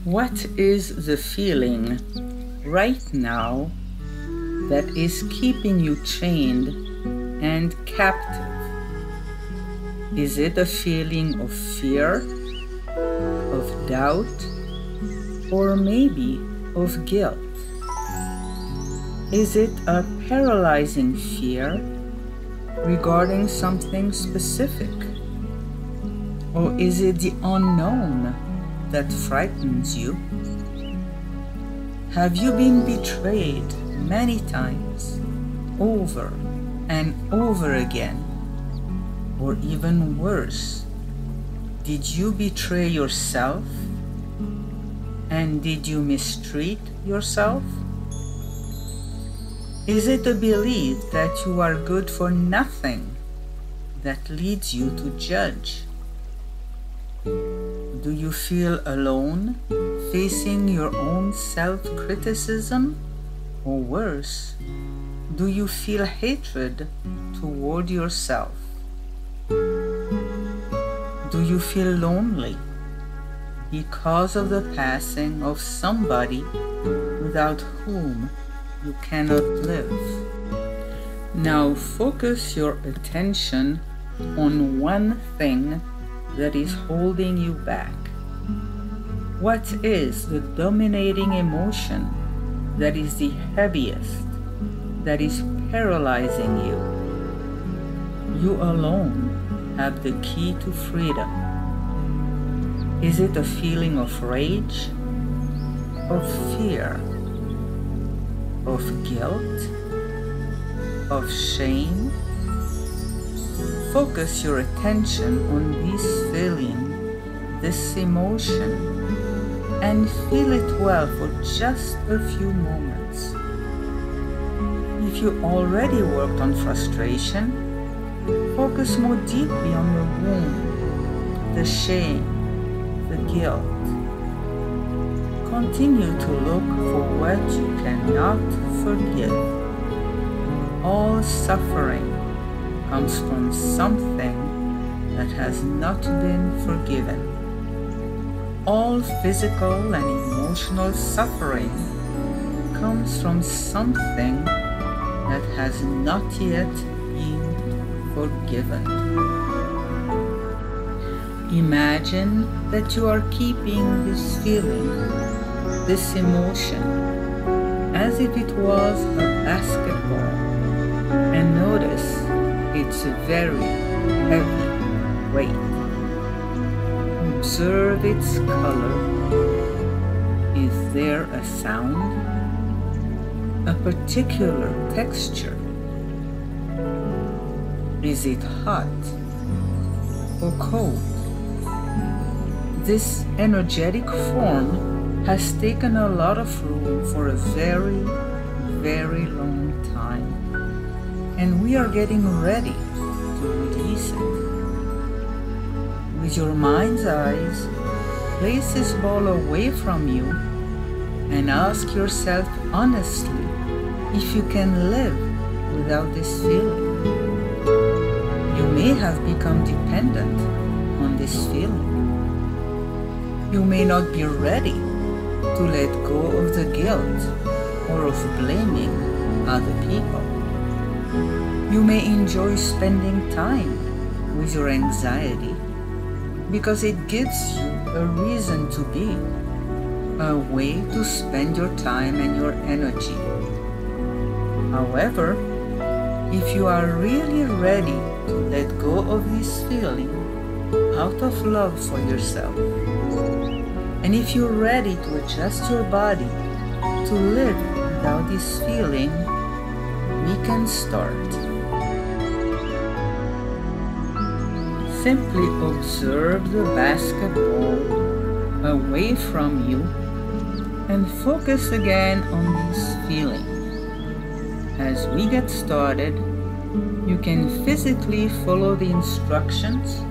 What is the feeling right now that is keeping you chained and captive? Is it a feeling of fear, of doubt, or maybe of guilt? Is it a paralyzing fear regarding something specific? Or is it the unknown that frightens you? Have you been betrayed many times, over and over again? Or even worse, did you betray yourself? And did you mistreat yourself? Is it a belief that you are good for nothing that leads you to judge? Do you feel alone, facing your own self-criticism? Or worse, do you feel hatred toward yourself? Do you feel lonely because of the passing of somebody without whom you cannot live? Now focus your attention on one thing that is holding you back. What is the dominating emotion that is the heaviest, that is paralyzing you? You alone have the key to freedom. Is it a feeling of rage, of fear, of guilt, of shame? Focus your attention on this feeling, this emotion, and feel it well for just a few moments. If you already worked on frustration, focus more deeply on the wound, the shame, the guilt. Continue to look for what you cannot forgive. All suffering comes from something that has not been forgiven. All physical and emotional suffering comes from something that has not yet been forgiven. Imagine that you are keeping this feeling, this emotion, as if it was a basketball, and notice it's a very heavy weight. Observe its color. Is there a sound? A particular texture? Is it hot or cold? This energetic form has taken a lot of room for a very, very long time. And we are getting ready to release it. With your mind's eyes, place this ball away from you and ask yourself honestly if you can live without this feeling. You may have become dependent on this feeling. You may not be ready to let go of the guilt or of blaming other people. You may enjoy spending time with your anxiety because it gives you a reason to be, a way to spend your time and your energy. However, if you are really ready to let go of this feeling out of love for yourself, and if you're ready to adjust your body to live without this feeling, we can start. Simply observe the basketball away from you and focus again on this feeling. As we get started, you can physically follow the instructions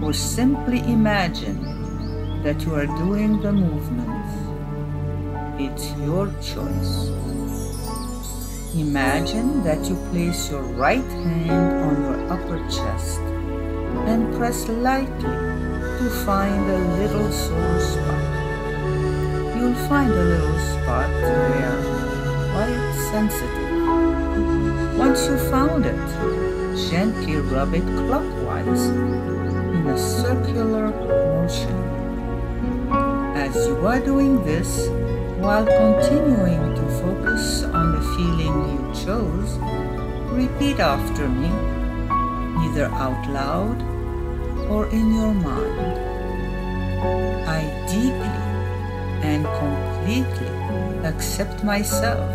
or simply imagine that you are doing the movements. It's your choice. Imagine that you place your right hand on your upper chest and press lightly to find a little sore spot. you'll find a little spot there, quite sensitive. Once you found it, gently rub it clockwise in a circular motion. As you are doing this, while continuing to focus on the feeling you chose, repeat after me, either out loud or in your mind. I deeply and completely accept myself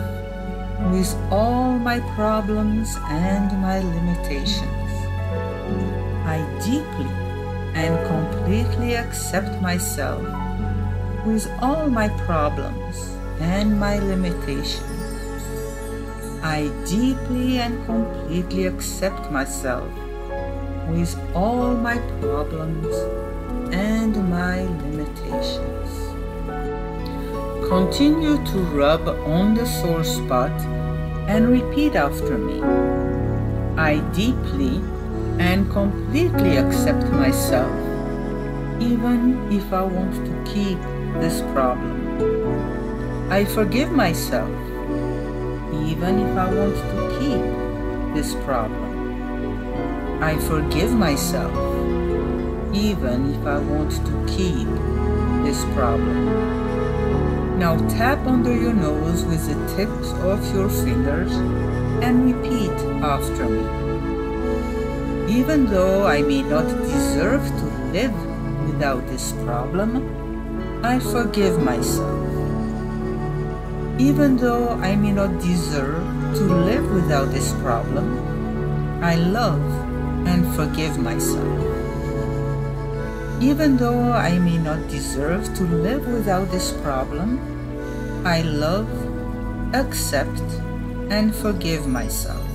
with all my problems and my limitations. I deeply and completely accept myself with all my problems and my limitations. I deeply and completely accept myself with all my problems and my limitations. Continue to rub on the sore spot and repeat after me. I deeply and completely accept myself, even if I want to keep this problem. I forgive myself, even if I want to keep this problem. I forgive myself, even if I want to keep this problem. Now tap under your nose with the tips of your fingers and repeat after me. Even though I may not deserve to live without this problem, I forgive myself. Even though I may not deserve to live without this problem, I love and forgive myself. Even though I may not deserve to live without this problem, I love, accept, and forgive myself.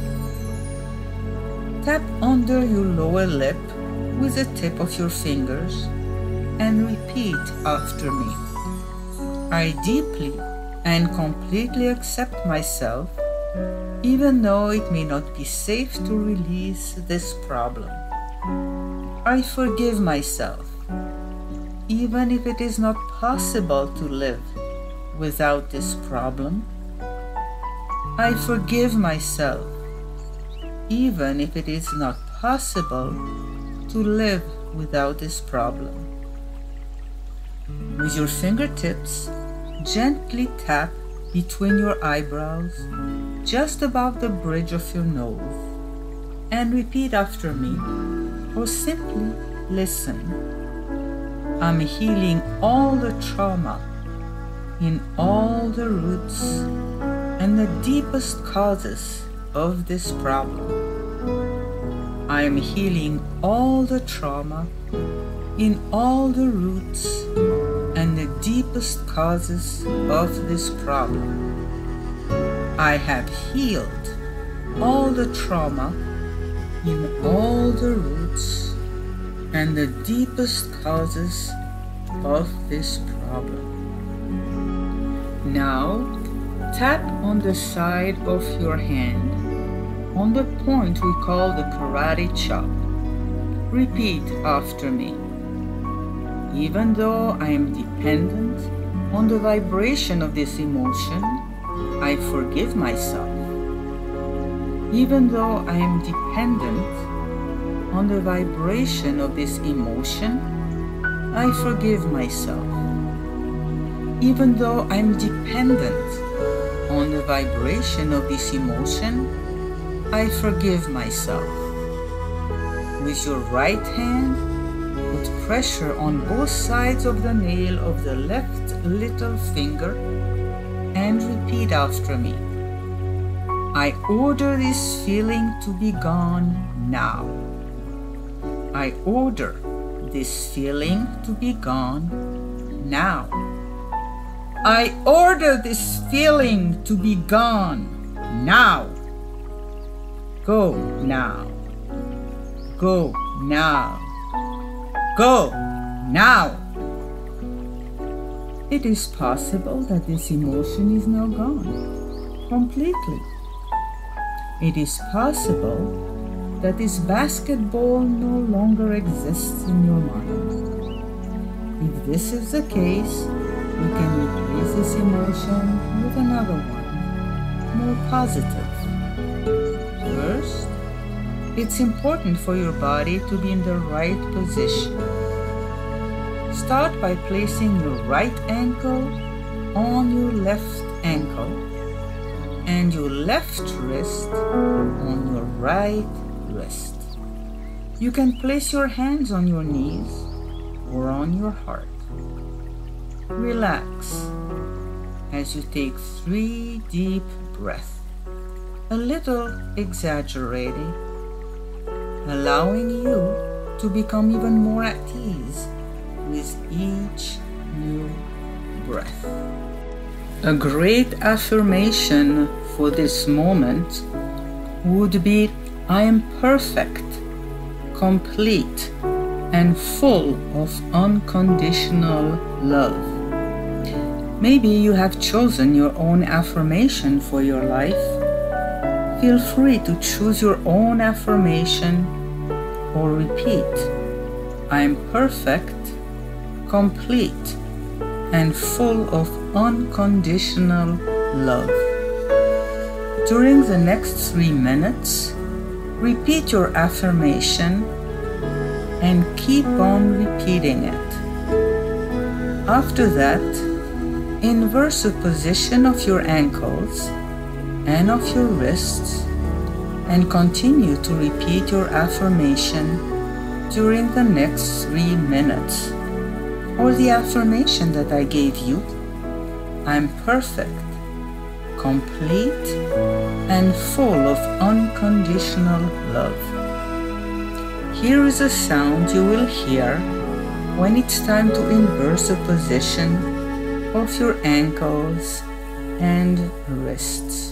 Tap under your lower lip with the tip of your fingers and repeat after me. I deeply and completely accept myself, even though it may not be safe to release this problem. I forgive myself, even if it is not possible to live without this problem. I forgive myself, even if it is not possible to live without this problem. With your fingertips, gently tap between your eyebrows, just above the bridge of your nose, and repeat after me, or simply listen. I'm healing all the trauma in all the roots and the deepest causes of this problem. I am healing all the trauma in all the roots and the deepest causes of this problem. I have healed all the trauma in all the roots and the deepest causes of this problem. Now, tap on the side of your hand, on the point we call the karate chop. Repeat after me. Even though I am dependent on the vibration of this emotion, I forgive myself. Even though I am dependent on the vibration of this emotion, I forgive myself. Even though I am dependent on the vibration of this emotion, I forgive myself. With your right hand, put pressure on both sides of the nail of the left little finger and repeat after me. I order this feeling to be gone now. I order this feeling to be gone now. I order this feeling to be gone now. Go now. Go now. Go now. It is possible that this emotion is now gone completely. It is possible that this basketball no longer exists in your mind. If this is the case, we can replace this emotion with another one, more positive. First, it's important for your body to be in the right position. Start by placing your right ankle on your left ankle and your left wrist on your right wrist. You can place your hands on your knees or on your heart. Relax as you take 3 deep breaths, a little exaggerated, allowing you to become even more at ease with each new breath. A great affirmation for this moment would be, I am perfect, complete, and full of unconditional love. Maybe you have chosen your own affirmation for your life. Feel free to choose your own affirmation or repeat, I am perfect, complete, and full of unconditional love. During the next 3 minutes, repeat your affirmation and keep on repeating it. After that, inverse the position of your ankles and of your wrists and continue to repeat your affirmation during the next 3 minutes. Or the affirmation that I gave you, I'm perfect, complete, and full of unconditional love. Here is a sound you will hear when it's time to inverse the position of your ankles and wrists.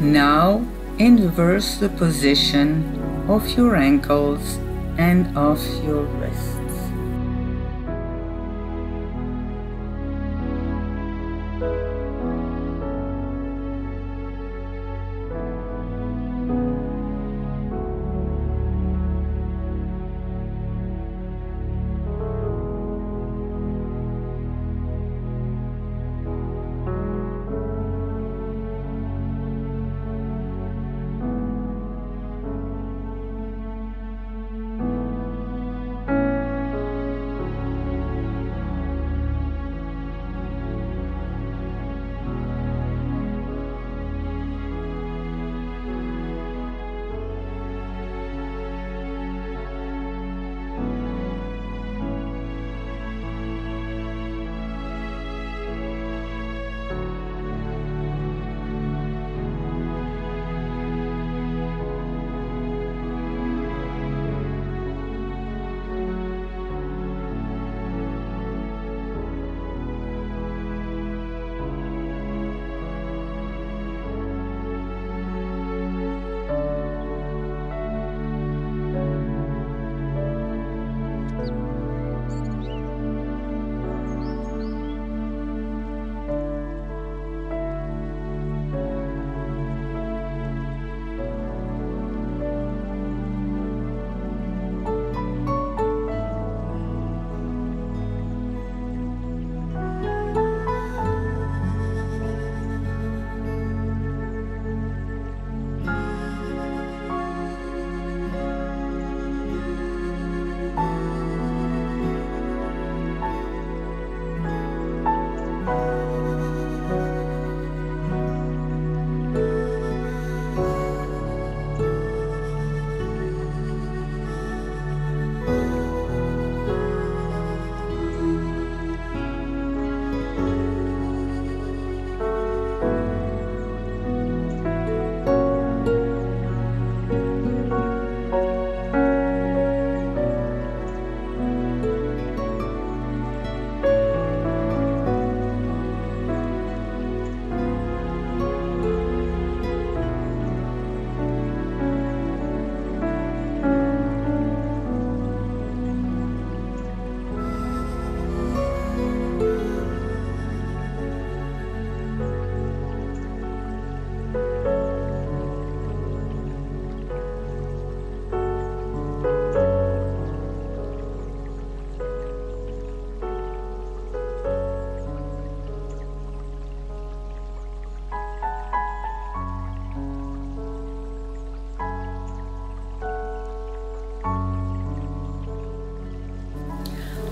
Now inverse the position of your ankles and of your wrists.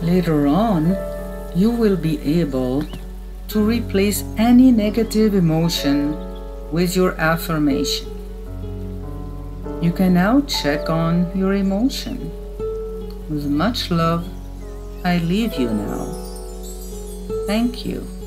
Later on, you will be able to replace any negative emotion with your affirmation. You can now check on your emotion. With much love, I leave you now. Thank you.